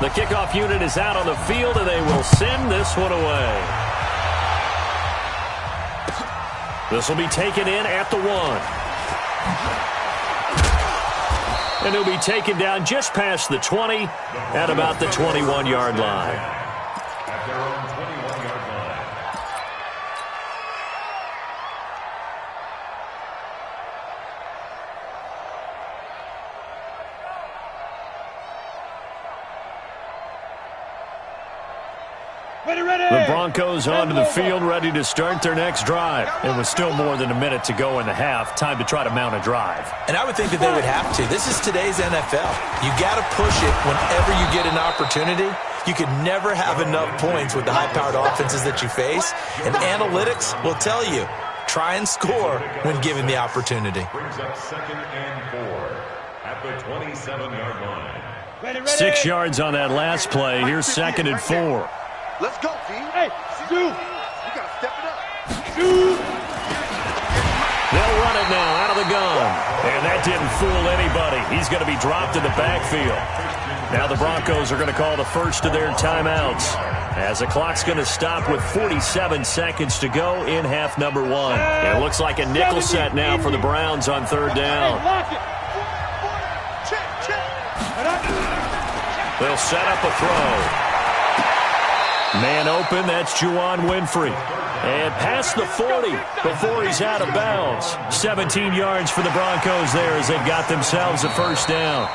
The kickoff unit is out on the field, and they will send this one away. This will be taken in at the 1. And he'll be taken down just past the 20 at about the 21-yard line. At their own 21-yard line. The Broncos onto the field, ready to start their next drive. And with still more than a minute to go in the half, time to try to mount a drive. And I would think that they would have to. This is today's NFL. You got to push it whenever you get an opportunity. You can never have enough points with the high-powered offenses that you face. And analytics will tell you, try and score when given the opportunity. Brings up 2nd and 4 at the 27-yard line. 6 yards on that last play. Here's 2nd and 4. Let's go, T. Hey, Stu. You got to step it up. They'll run it now out of the gun. And that didn't fool anybody. He's going to be dropped in the backfield. Now the Broncos are going to call the first of their timeouts, as the clock's going to stop with 47 seconds to go in half number 1. It looks like a nickel set now for the Browns on 3rd down. They'll set up a throw. Man open, that's Juwan Winfrey. And past the 40 before he's out of bounds. 17 yards for the Broncos there as they've got themselves a first down.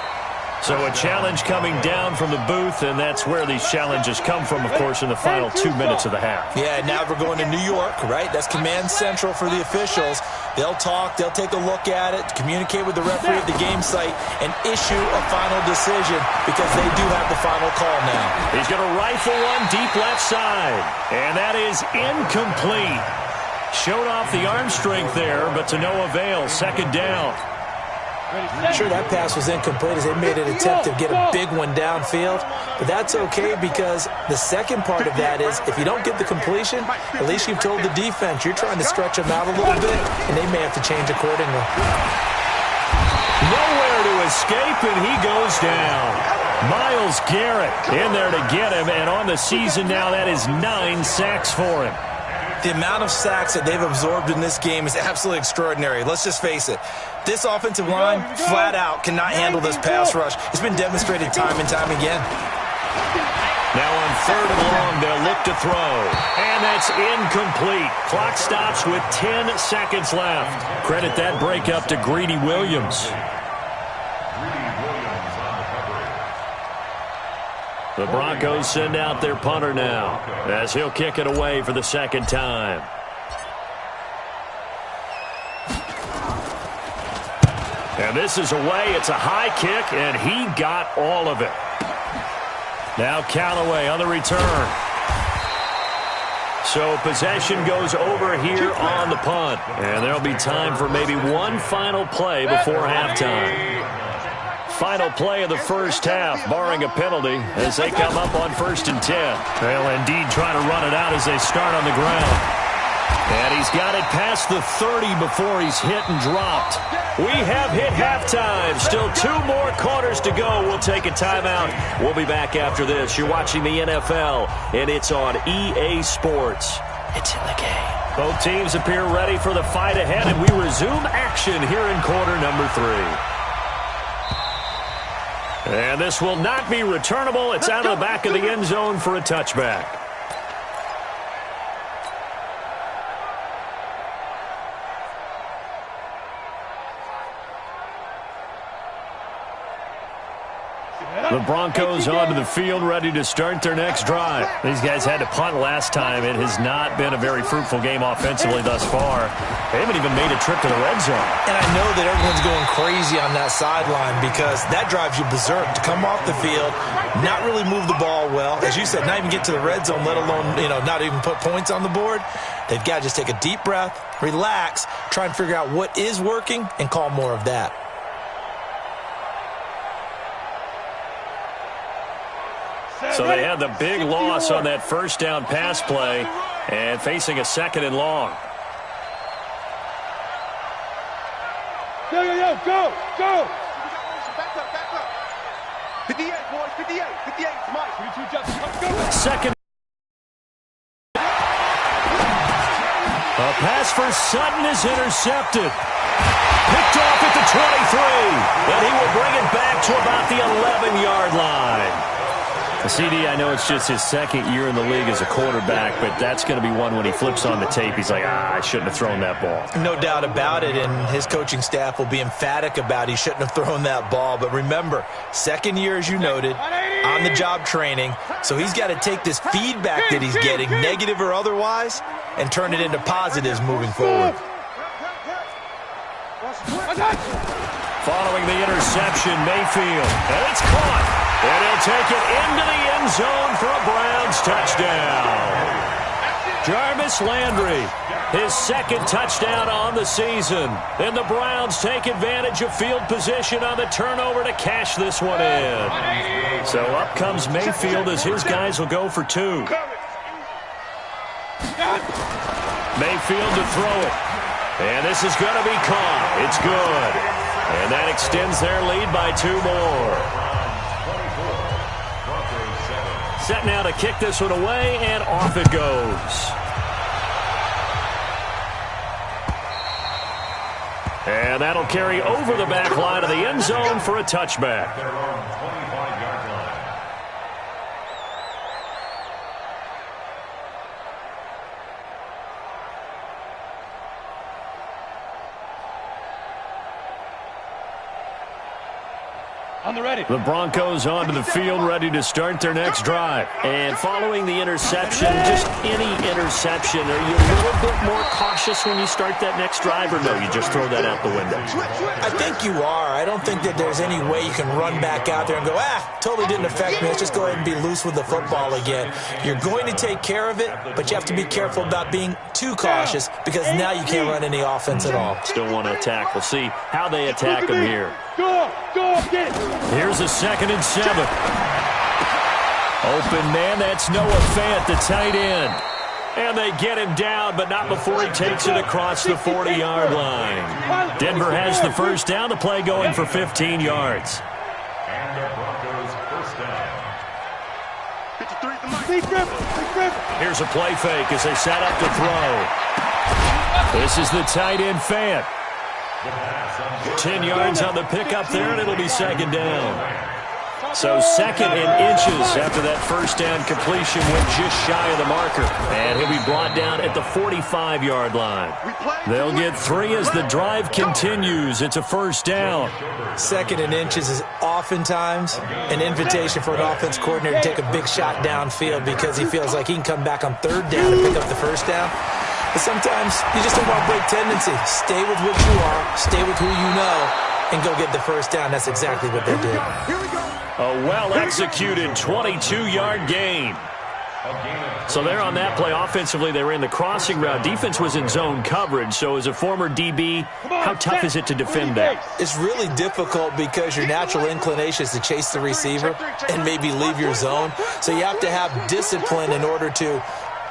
So a challenge coming down from the booth, and that's where these challenges come from, of course, in the final 2 minutes of the half. Yeah, now we're going to New York, right? That's command central for the officials. They'll talk, they'll take a look at it, communicate with the referee at the game site, and issue a final decision because they do have the final call now. He's going to rifle one deep left side, and that is incomplete. Showed off the arm strength there, but to no avail. 2nd down. Sure, that pass was incomplete as they made an attempt to get a big one downfield, but that's okay because the second part of that is if you don't get the completion, at least you've told the defense you're trying to stretch them out a little bit, and they may have to change accordingly. Nowhere to escape, and he goes down. Myles Garrett in there to get him, and on the season now, that is 9 sacks for him. The amount of sacks that they've absorbed in this game is absolutely extraordinary. Let's just face it. This offensive line, flat out, cannot handle this pass rush. It's been demonstrated time and time again. Now on 3rd and long, they'll look to throw. And that's incomplete. Clock stops with 10 seconds left. Credit that breakup to Greedy Williams. The Broncos send out their punter now as he'll kick it away for the 2nd time. And this is away. It's a high kick, and he got all of it. Now Callaway on the return. So possession goes over here on the punt. And there'll be time for maybe one final play before halftime. Final play of the first half, barring a penalty, as they come up on 1st and 10. They'll indeed try to run it out as they start on the ground. And he's got it past the 30 before he's hit and dropped. We have hit halftime. Still 2 more quarters to go. We'll take a timeout. We'll be back after this. You're watching the NFL, and it's on EA Sports. It's in the game. Both teams appear ready for the fight ahead, and we resume action here in quarter number 3. And this will not be returnable. It's out of the back of the end zone for a touchback. The Broncos onto the field, ready to start their next drive. These guys had to punt last time. It has not been a very fruitful game offensively thus far. They haven't even made a trip to the red zone. And I know that everyone's going crazy on that sideline because that drives you berserk to come off the field, not really move the ball well. As you said, not even get to the red zone, let alone, not even put points on the board. They've got to just take a deep breath, relax, try and figure out what is working, and call more of that. So they had the big loss on that first down pass play and facing a 2nd and long. Go! 58, boys, 58. 58, Mike. Second. A pass for Sutton is intercepted. Picked off at the 23. And he will bring it back to about the 11-yard line. CD, I know it's just his second year in the league as a quarterback, but that's going to be one when he flips on the tape. He's like, I shouldn't have thrown that ball. No doubt about it, and his coaching staff will be emphatic about he shouldn't have thrown that ball. But remember, second year, as you noted, on-the-job training, so he's got to take this feedback that he's getting, negative or otherwise, and turn it into positives moving forward. Following the interception, Mayfield, and it's caught. And he'll take it into the end zone for a Browns touchdown. Jarvis Landry, his second touchdown on the season. And the Browns take advantage of field position on the turnover to cash this one in. So up comes Mayfield as his guys will go for two. Mayfield to throw it. And this is going to be caught. It's good. And that extends their lead by two more. Set now to kick this one away, and off it goes. And that'll carry over the back line of the end zone for a touchback. On the ready. The Broncos onto the field, ready to start their next drive. And following the interception, just any interception, are you a little bit more cautious when you start that next drive, or no, you just throw that out the window? I think you are. I don't think that there's any way you can run back out there and go, totally didn't affect me. Let's just go ahead and be loose with the football again. You're going to take care of it, but you have to be careful about being too cautious because now you can't run any offense at all. Still want to attack. We'll see how they attack him here. Go, get it. Here's a 2nd and 7. Open man, that's Noah Fant, the tight end. And they get him down, but not before he takes it across the 40-yard line. Denver has the first down, the play going for 15 yards. And the Broncos first down. 53. Here's a play fake as they set up to throw. This is the tight end Fant. 10 yards on the pickup there, and it'll be 2nd down. So 2nd and inches after that first down completion went just shy of the marker. And he'll be brought down at the 45-yard line. They'll get 3 as the drive continues. It's a first down. 2nd and inches is oftentimes an invitation for an offense coordinator to take a big shot downfield because he feels like he can come back on 3rd down and pick up the first down. But sometimes you just don't want to break tendency. Stay with what you are, stay with who you know, and go get the first down. That's exactly what they did. A well-executed 22-yard gain. So there on that play, offensively, they ran the crossing route. Defense was in zone coverage, so as a former DB, how tough is it to defend that? It's really difficult because your natural inclination is to chase the receiver and maybe leave your zone. So you have to have discipline in order to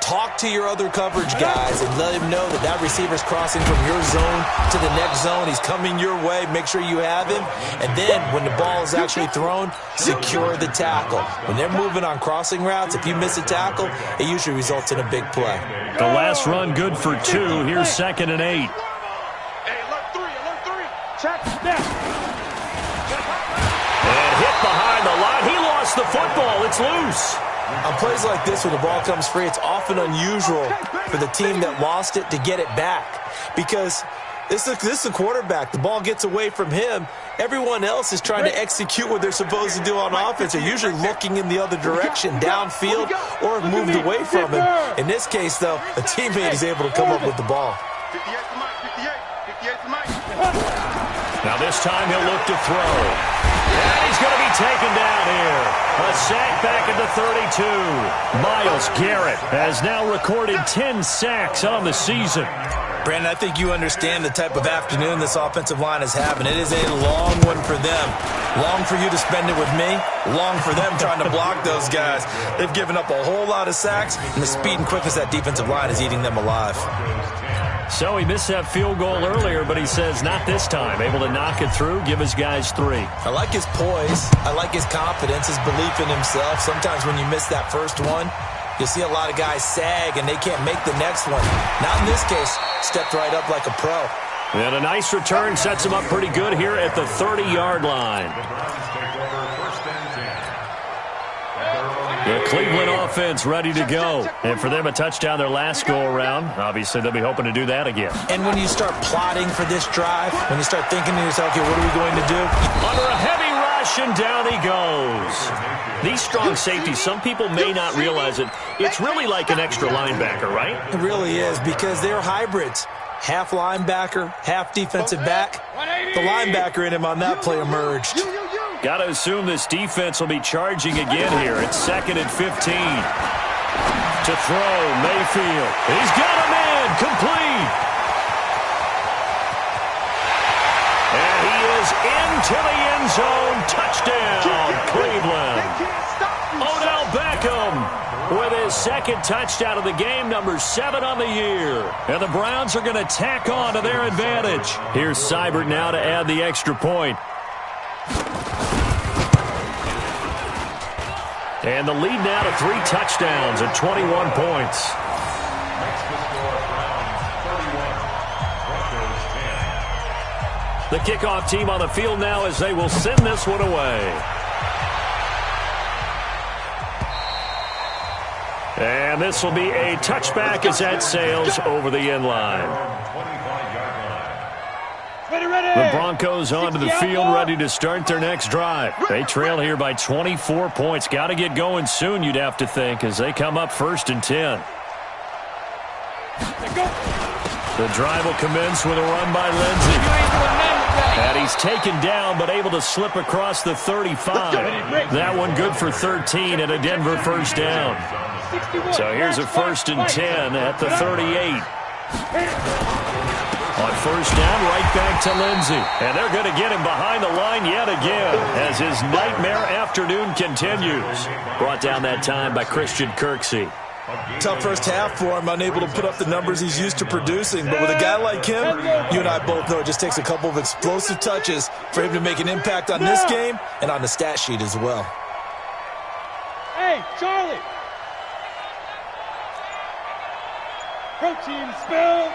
talk to your other coverage guys and let him know that that receiver's crossing from your zone to the next zone. He's coming your way. Make sure you have him. And then when the ball is actually thrown, secure the tackle. When they're moving on crossing routes, if you miss a tackle, it usually results in a big play. The last run good for 2. Here's 2nd and 8. Hey, alert 3. Check that. And hit behind the line. He lost the football. It's loose. On plays like this, when the ball comes free, it's often unusual for the team that lost it to get it back because this is a quarterback. The ball gets away from him. Everyone else is trying to execute what they're supposed to do on offense. They're usually looking in the other direction, downfield, or have moved away from him. In this case, though, a teammate is able to come up with the ball. 58 to Mike. Now this time he'll look to throw. And he's going to be taken down here. A sack back at the 32. Myles Garrett has now recorded 10 sacks on the season. Brandon, I think you understand the type of afternoon this offensive line is having. It is a long one for them. Long for you to spend it with me. Long for them trying to block those guys. They've given up a whole lot of sacks, and the speed and quickness of that defensive line is eating them alive. So he missed that field goal earlier, but he says not this time. Able to knock it through, give his guys 3. I like his poise. I like his confidence, his belief in himself. Sometimes when you miss that first one, you'll see a lot of guys sag and they can't make the next one. Not in this case. Stepped right up like a pro. And a nice return sets him up pretty good here at the 30-yard line. The Cleveland offense ready to go. And for them, a touchdown their last go-around. Obviously, they'll be hoping to do that again. And when you start plotting for this drive, when you start thinking to yourself, okay, what are we going to do? Under a heavy rush, and down he goes. These strong safeties, some people may not realize it. It's really like an extra linebacker, right? It really is, because they're hybrids. Half linebacker, half defensive back. The linebacker in him on that play emerged. Got to assume this defense will be charging again here. It's 2nd and 15. To throw, Mayfield. He's got a man, complete. And he is into the end zone. Touchdown, Cleveland. Odell Beckham with his 2nd touchdown of the game, number 7 on the year. And the Browns are going to tack on to their advantage. Here's Seibert now to add the extra point. And the lead now to 3 touchdowns at 21 points. The kickoff team on the field now as they will send this one away. And this will be a touchback as that sails over the end line. The Broncos onto the field, ready to start their next drive. They trail here by 24 points. Got to get going soon, you'd have to think, as they come up 1st and 10. The drive will commence with a run by Lindsey. And he's taken down, but able to slip across the 35. That one good for 13 and a Denver first down. So here's a 1st and 10 at the 38. On 1st down, right back to Lindsey. And they're going to get him behind the line yet again as his nightmare afternoon continues. Brought down that time by Christian Kirksey. Tough first half for him, unable to put up the numbers he's used to producing. But with a guy like him, you and I both know it just takes a couple of explosive touches for him to make an impact on this game and on the stat sheet as well. Hey, Charlie! Protein spill!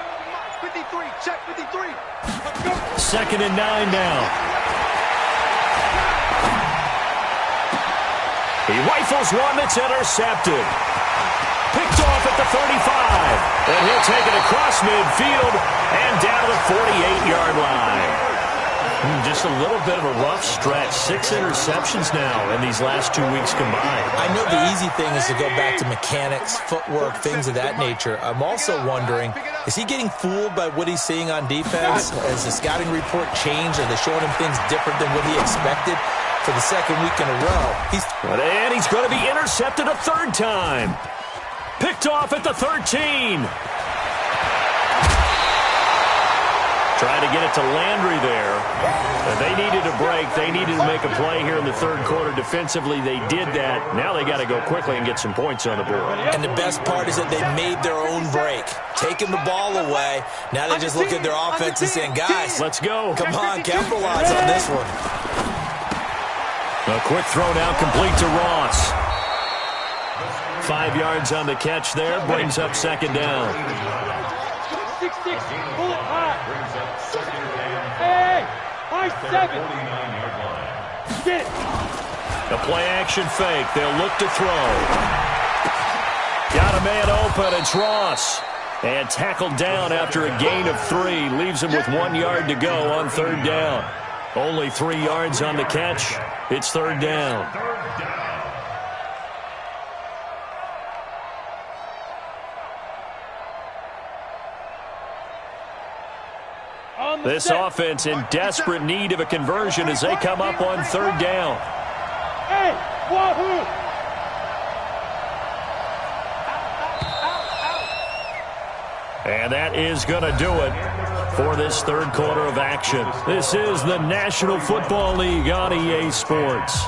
53, check 53. 2nd and 9 now. He rifles one that's intercepted. Picked off at the 35. And he'll take it across midfield and down to the 48-yard line. Just a little bit of a rough stretch. 6 interceptions now in these last 2 weeks combined. I know the easy thing is to go back to mechanics, footwork, things of that nature. I'm also wondering, is he getting fooled by what he's seeing on defense? Has the scouting report changed? Are they showing him things different than what he expected for the 2nd week in a row? And he's going to be intercepted a 3rd time. Picked off at the 13. Trying to get it to Landry there. They needed a break. They needed to make a play here in the 3rd quarter. Defensively, they did that. Now they got to go quickly and get some points on the board. And the best part is that they made their own break. Taking the ball away. Now they just look at their offense and saying, guys, let's go. Come on, capitalize on this one. A quick throw now complete to Ross. 5 yards on the catch there. Brings up 2nd down. 6-6, pull it high. Hey, high 7. Get it. The play action fake. They'll look to throw. Got a man open. It's Ross. And tackled down after a gain of 3. Leaves him with 1 yard to go on 3rd down. Only 3 yards on the catch. It's 3rd down. This offense in desperate need of a conversion as they come up on 3rd down. Hey, wahoo! And that is going to do it for this 3rd quarter of action. This is the National Football League on EA Sports.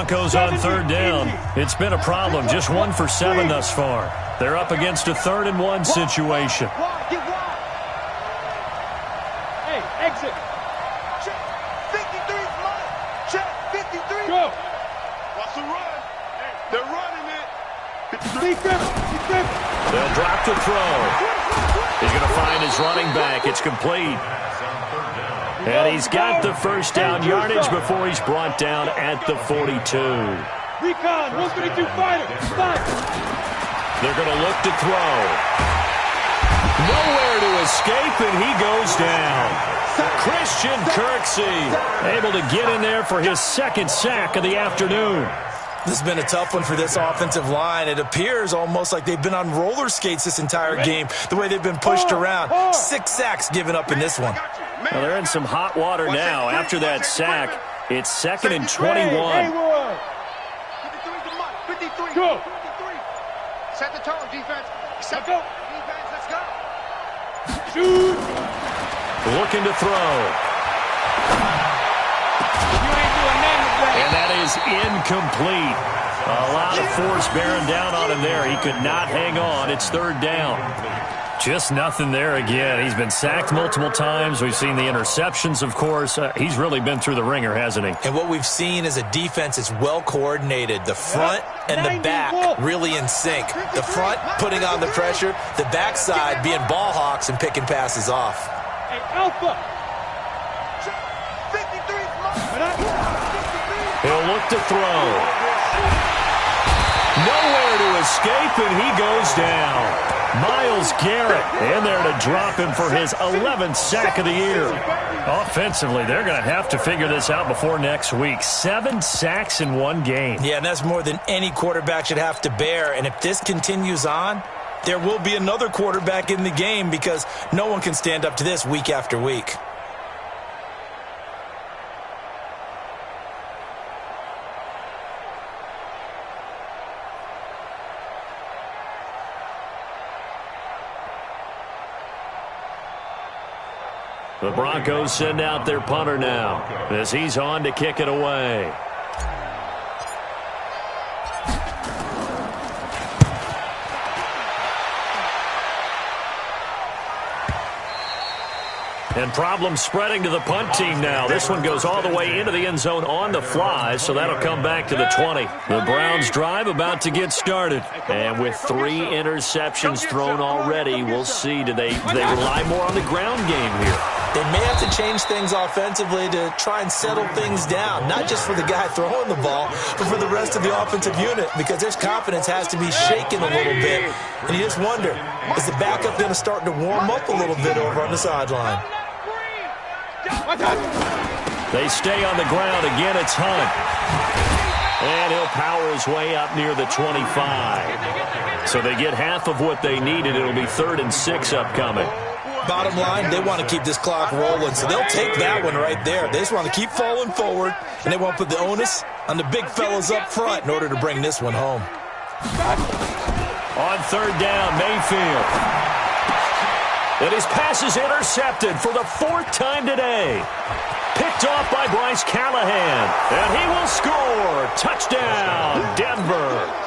Broncos on third down. It's been a problem. Just 1 for 7 thus far. They're up against a 3rd-and-1 situation. Hey, exit. Check. 53's mine. Check. 53. Go. Watch the run. They're running it. They'll drop to throw. He's going to find his running back. It's complete. And he's got the first down yardage before he's brought down at the 42. Recon, 132 fighter. Stop. They're going to look to throw. Nowhere to escape, and he goes down. Christian Kirksey able to get in there for his 2nd sack of the afternoon. This has been a tough one for this offensive line. It appears almost like they've been on roller skates this entire game, the way they've been pushed around. 6 sacks given up in this one. Well, they're in some hot water now. After that sack, it's 2nd and 21. 53. Go. 53. Set the tone, defense. Let's go. Defense, let's go. Shoot. Looking to throw. You ain't doing nothing with that. And that is incomplete. A lot of force bearing down on him there. He could not hang on. It's 3rd down. Just nothing there again. He's been sacked multiple times. We've seen the interceptions, of course. He's really been through the ringer, hasn't he? And what we've seen is a defense is well coordinated. The front and the back really in sync. The front putting on the pressure. The backside being ball hawks and picking passes off. Hey, Alpha. 53's mine. He'll look to throw. Nowhere to escape, and he goes down. Myles Garrett in there to drop him for his 11th sack of the year. Offensively, they're going to have to figure this out before next week. 7 sacks in 1 game. Yeah, and that's more than any quarterback should have to bear. And if this continues on, there will be another quarterback in the game because no one can stand up to this week after week. The Broncos send out their punter now as he's on to kick it away. And problems spreading to the punt team now. This one goes all the way into the end zone on the fly, so that'll come back to the 20. The Browns drive about to get started. And with 3 interceptions thrown already, we'll see. Do they rely more on the ground game here? They may have to change things offensively to try and settle things down, not just for the guy throwing the ball, but for the rest of the offensive unit, because their confidence has to be shaken a little bit. And you just wonder, is the backup going to start to warm up a little bit over on the sideline? They stay on the ground. Again, it's Hunt. And he'll power his way up near the 25. So they get half of what they needed. It'll be 3rd and 6 upcoming. Bottom line, they want to keep this clock rolling, so they'll take that one right there. They just want to keep falling forward, and they want to put the onus on the big fellas up front in order to bring this one home. On 3rd down, Mayfield. And his pass is intercepted for the 4th time today. Picked off by Bryce Callahan. And he will score. Touchdown, Denver.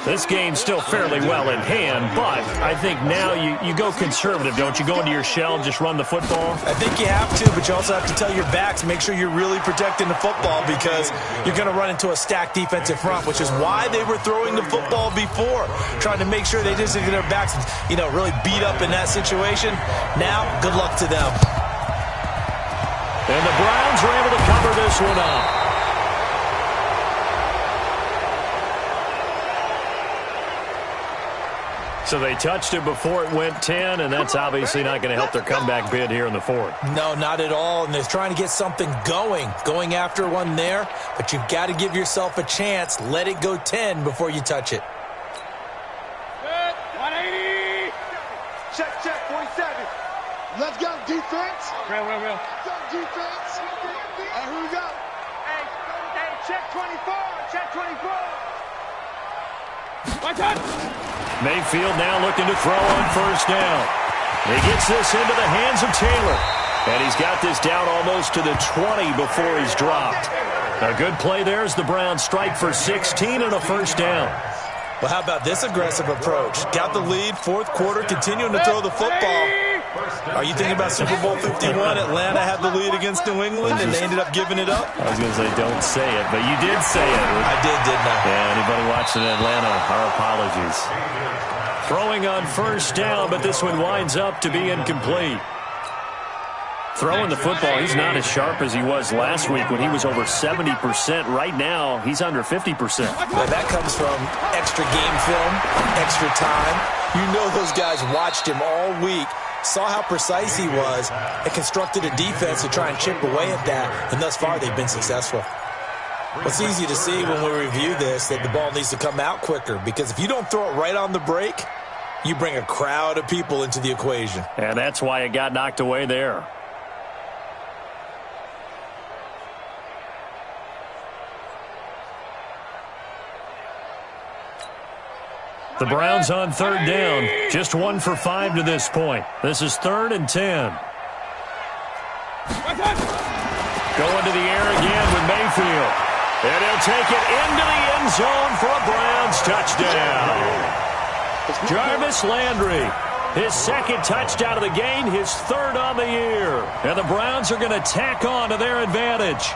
This game's still fairly well in hand, but I think now you go conservative, don't you? Go into your shell and just run the football? I think you have to, but you also have to tell your backs, make sure you're really protecting the football because you're going to run into a stacked defensive front, which is why they were throwing the football before, trying to make sure they just get their backs, really beat up in that situation. Now, good luck to them. And the Browns are able to cover this one up. So they touched it before it went 10, and that's obviously not going to help their comeback bid here in the 4th. No, not at all, and they're trying to get something going after one there, but you've got to give yourself a chance. Let it go 10 before you touch it. 180. Check, 47. Let's go, defense. Real. Let's go, defense. Hey, who we got? Hey, check 24. Check 24. Watch out. Mayfield now looking to throw on 1st down. He gets this into the hands of Taylor. And he's got this down almost to the 20 before he's dropped. A good play there as the Browns strike for 16 and a first down. Well, how about this aggressive approach? Got the lead, fourth quarter, continuing to throw the football. Are you thinking about Super Bowl 51? Atlanta had the lead against New England, and they ended up giving it up? I was going to say don't say it, but you did say it. I did, didn't I? Yeah, anybody watching Atlanta, our apologies. Throwing on first down, but this one winds up to be incomplete. Throwing the football, he's not as sharp as he was last week when he was over 70%. Right now, he's under 50%. Well, that comes from extra game film, extra time. You know those guys watched him all week, saw how precise he was, and constructed a defense to try and chip away at that, and thus far they've been successful. Well, it's easy to see when we review this that the ball needs to come out quicker, because if you don't throw it right on the break, you bring a crowd of people into the equation. And that's why it got knocked away there. The Browns on third down. Just 1 for 5 to this point. This is 3rd and 10. Going to the air again with Mayfield. And he'll take it into the end zone for a Browns touchdown. Jarvis Landry, his second touchdown of the game, his 3rd on the year. And the Browns are going to tack on to their advantage.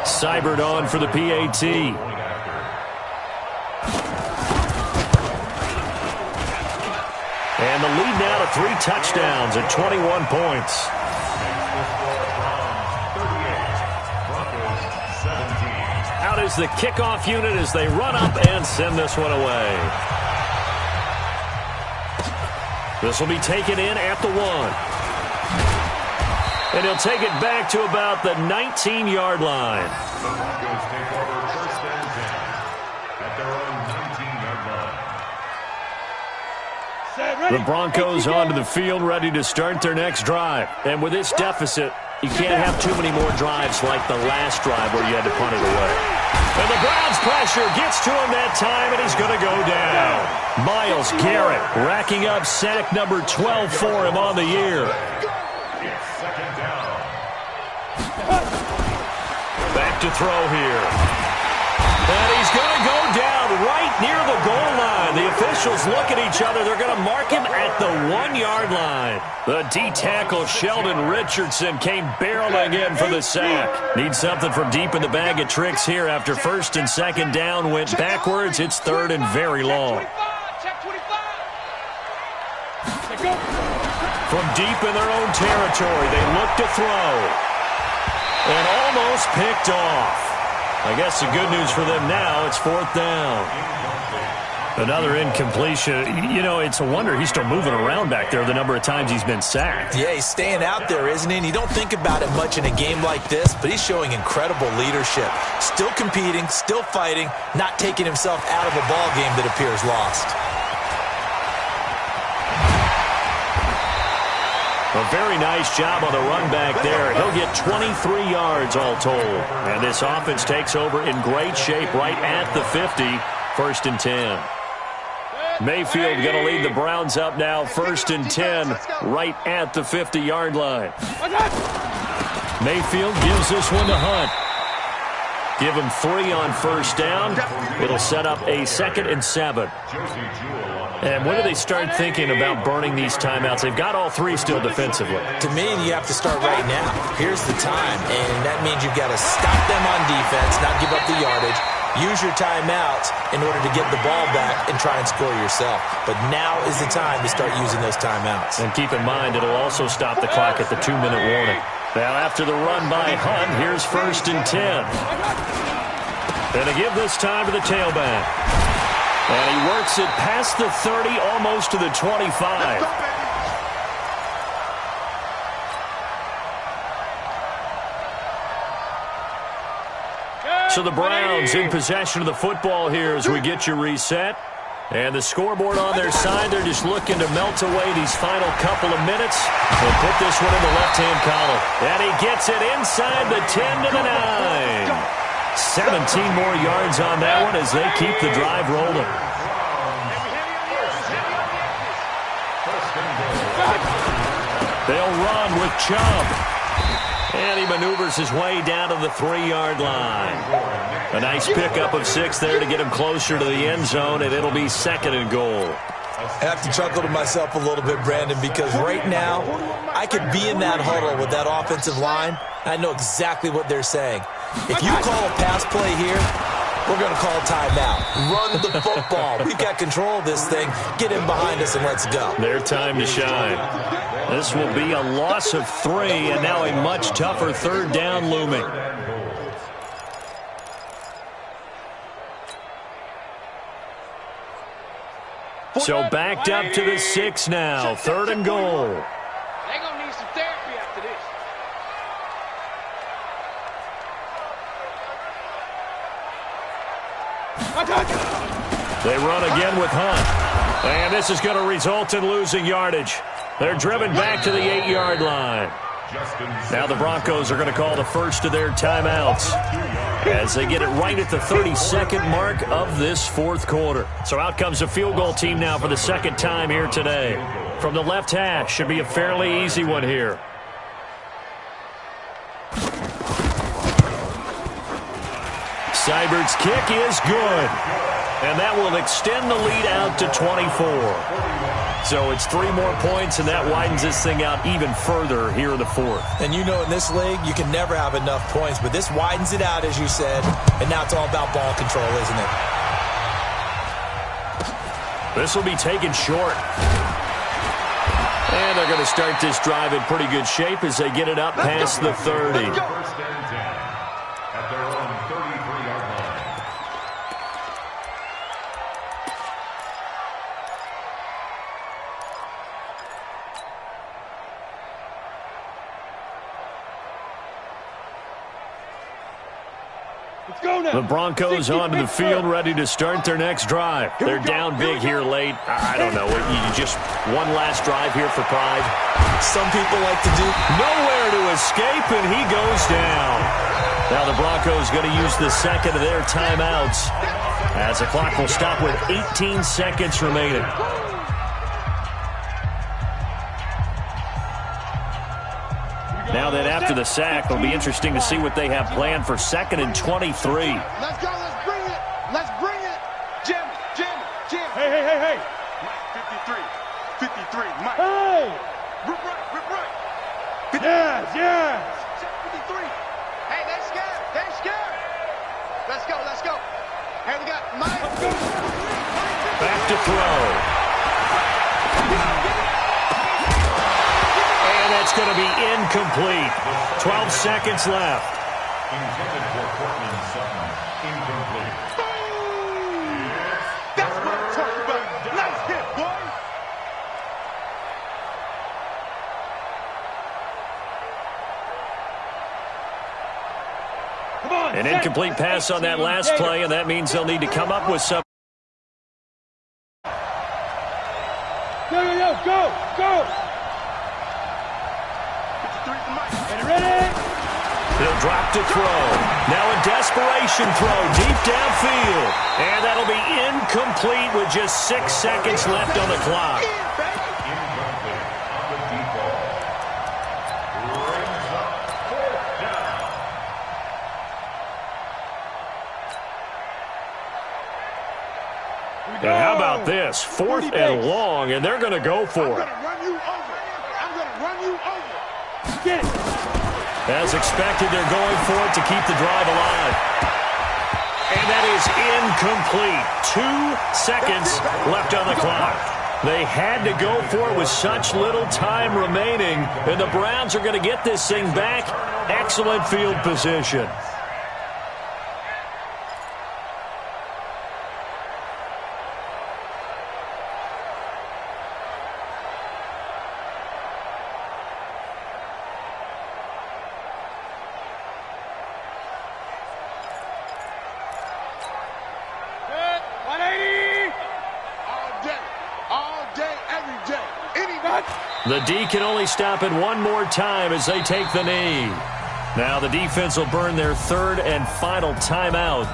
Seibert on for the PAT. And the lead now to 3 touchdowns at 21 points. Out is the kickoff unit as they run up and send this one away. This will be taken in at the 1. And he'll take it back to about the 19-yard line. The Broncos onto the field, ready to start their next drive. And with this deficit, you can't have too many more drives like the last drive where you had to punt it away. And the Browns pressure gets to him that time, and he's going to go down. Myles Garrett racking up sack number 12 for him on the year. Back to throw here. And he's going to go down right near the goal line. The officials look at each other. They're going to mark him at the 1-yard line. The D-tackle, Sheldon Richardson, came barreling in for the sack. Needs something from deep in the bag of tricks here after 1st and 2nd down. Went backwards. It's 3rd and very long. From deep in their own territory, they look to throw. And almost picked off. I guess the good news for them now, it's 4th down. Another incompletion. You know, it's a wonder he's still moving around back there the number of times he's been sacked. Yeah, he's staying out there, isn't he? And you don't think about it much in a game like this, but he's showing incredible leadership. Still competing, still fighting, not taking himself out of a ball game that appears lost. A very nice job on the run back there. He'll get 23 yards all told. And this offense takes over in great shape right at the 50. 1st and 10. Mayfield going to lead the Browns up now. 1st and 10 right at the 50-yard line. Mayfield gives this one to Hunt. Give him 3 on 1st down. It'll set up a 2nd and 7. And when do they start thinking about burning these timeouts? They've got all 3 still defensively. To me, you have to start right now. Here's the time, and that means you've got to stop them on defense, not give up the yardage. Use your timeouts in order to get the ball back and try and score yourself. But now is the time to start using those timeouts. And keep in mind, it'll also stop the clock at the 2-minute warning. Now after the run by Hunt, here's 1st and 10. And they give this time to the tailback. And he works it past the 30, almost to the 25. So the Browns in possession of the football here as we get you reset. And the scoreboard on their side, they're just looking to melt away these final couple of minutes and put this one in the left-hand column. And he gets it inside the 10 to the 9. 17 more yards on that one as they keep the drive rolling. They'll run with Chubb. And he maneuvers his way down to the 3-yard line. A nice pickup of 6 there to get him closer to the end zone, and it'll be 2nd and goal. I have to chuckle to myself a little bit, Brandon, because right now I could be in that huddle with that offensive line. I know exactly what they're saying. If you call a pass play here, we're going to call timeout. Run the football. We've got control of this thing. Get in behind us and let's go. Their time to shine. This will be a loss of 3, and now a much tougher 3rd down looming. So backed up to the 6 now. 3rd and goal. They're going to need some therapy after this. They run again with Hunt. And this is going to result in losing yardage. They're driven back to the 8-yard line. Now the Broncos are going to call the first of their timeouts as they get it right at the 32nd mark of this 4th quarter. So out comes a field goal team now for the 2nd time here today. From the left hash, should be a fairly easy one here. Seibert's kick is good. And that will extend the lead out to 24. So it's 3 more points, and that widens this thing out even further here in the 4th. And you know in this league, you can never have enough points, but this widens it out, as you said, and now it's all about ball control, isn't it? This will be taken short. And they're going to start this drive in pretty good shape as they get it up past the 30. The Broncos onto the field, ready to start their next drive. They're down big here late. I don't know. You just one last drive here for pride. Some people like to do. Nowhere to escape, and he goes down. Now the Broncos going to use the 2nd of their timeouts as the clock will stop with 18 seconds remaining. Now that after the sack, it'll be interesting to see what they have planned for 2nd and 23. Let's go. Let's bring it. Let's bring it. Jim. Hey. Mike, 53. Mike. Hey. Rip right. Yes. Check 53. Hey, they're scared. Let's go. Hey, we got Mike. Back to throw. And that's going to be incomplete. 12 seconds left. Intended for Cortland Sutton. Incomplete. That's what I'm talking about. Nice hit, boy. Come on. An incomplete pass on that last play, and that means they'll need to come up with some. Go. Ready? He'll drop to throw. Now a desperation throw deep downfield. And that'll be incomplete with just 6 seconds left on the clock. Incomplete on the deep ball. Brings up 4th down. And how about this? 4th and long, and they're going to go for it. I'm going to run you over. Get it. As expected, they're going for it to keep the drive alive. And that is incomplete. 2 seconds left on the clock. They had to go for it with such little time remaining, and the Browns are going to get this thing back. Excellent field position. The D can only stop it one more time as they take the knee. Now the defense will burn their 3rd and final timeout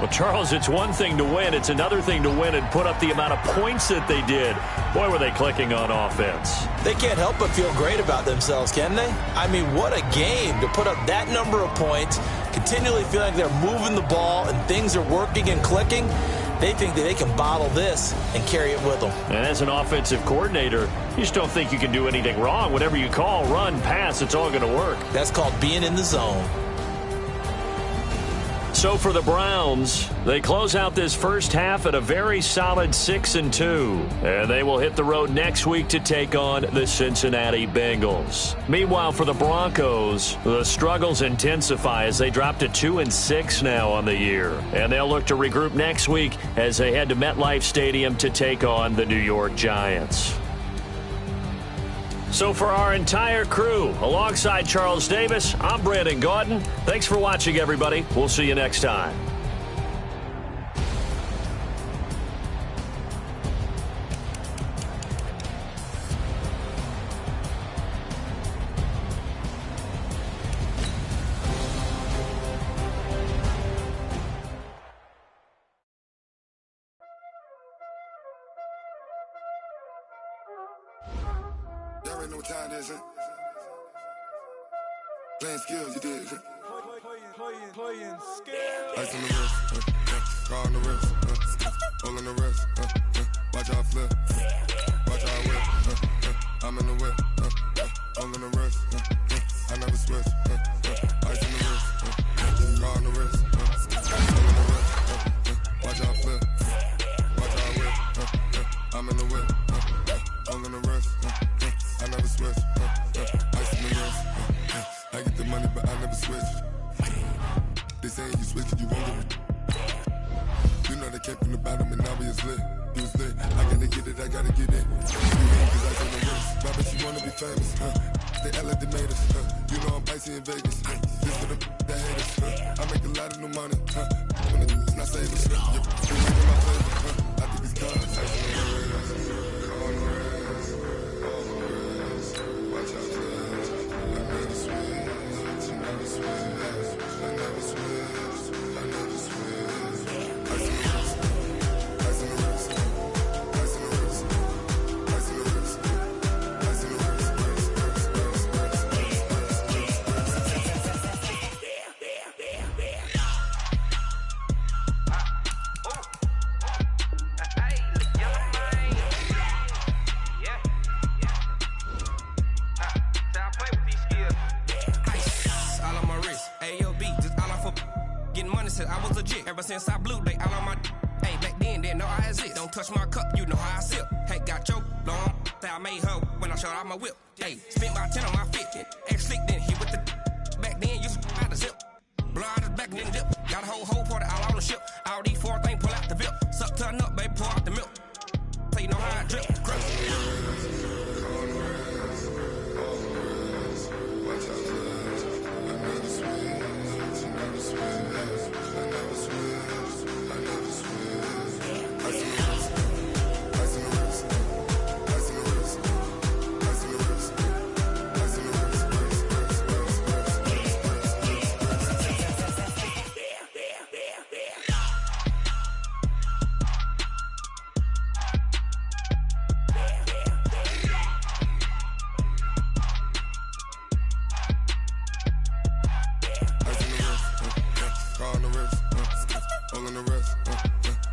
Well, Charles, it's one thing to win. It's another thing to win and put up the amount of points that they did. Boy, were they clicking on offense. They can't help but feel great about themselves, can they? I mean, what a game to put up that number of points, continually feeling like they're moving the ball and things are working and clicking. They think that they can bottle this and carry it with them. And as an offensive coordinator, you just don't think you can do anything wrong. Whatever you call, run, pass, it's all going to work. That's called being in the zone. So for the Browns, they close out this first half at a very solid 6-2. And they will hit the road next week to take on the Cincinnati Bengals. Meanwhile, for the Broncos, the struggles intensify as they drop to 2-6 now on the year. And they'll look to regroup next week as they head to MetLife Stadium to take on the New York Giants. So for our entire crew, alongside Charles Davis, I'm Brandon Gaudin. Thanks for watching, everybody. We'll see you next time. Y'all already know what time it is, huh? Playing skills, you did, huh? Playing skills. Ice on the wrist, car on the wrist, hole in the wrist, watch out flip, watch out whip, I'm in the whip, hole in the wrist, I never switch, ice on the wrist, car on the wrist, hole in the wrist, watch out flip, watch out whip, I'm in the whip, hole in the wrist, I never switch, ice on the wrist, I get the money but I never switch. They saying you switch it, you won't get it. You know they came from the bottom and now we is lit. You was lit, I gotta get it, I gotta get it. You hate cause I on the wrist. Why bet you wanna be famous, They elevated, you know I'm icy in Vegas, This for the haters, I make a lot of new money, When it's not saving, you making my flavor, I think it's cause ice on the wrist, on the wrist, on the wrist. Watch out, I never switch, I never switch. I never switch, I never switch. Ice in the wrist, ice in the wrist, ice in the wrist, ice in the wrist, ice in the wrist, I was legit ever since I blew they all on my hey back then didn't know I exist. Don't touch my cup, you know how I sip. Hey, got your long that I made her when I showed out my whip. Hey, spent about 10 on my fit. Ex slick then hit with the back then used to out the zip. Blow out his back and then dip. Got a whole party all on the ship. All these four things pull out the VIP. Suck turn up, baby, pour out the milk. So you know how I drip.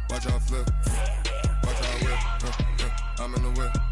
Watch out flip, watch out whip, I'm in the whip.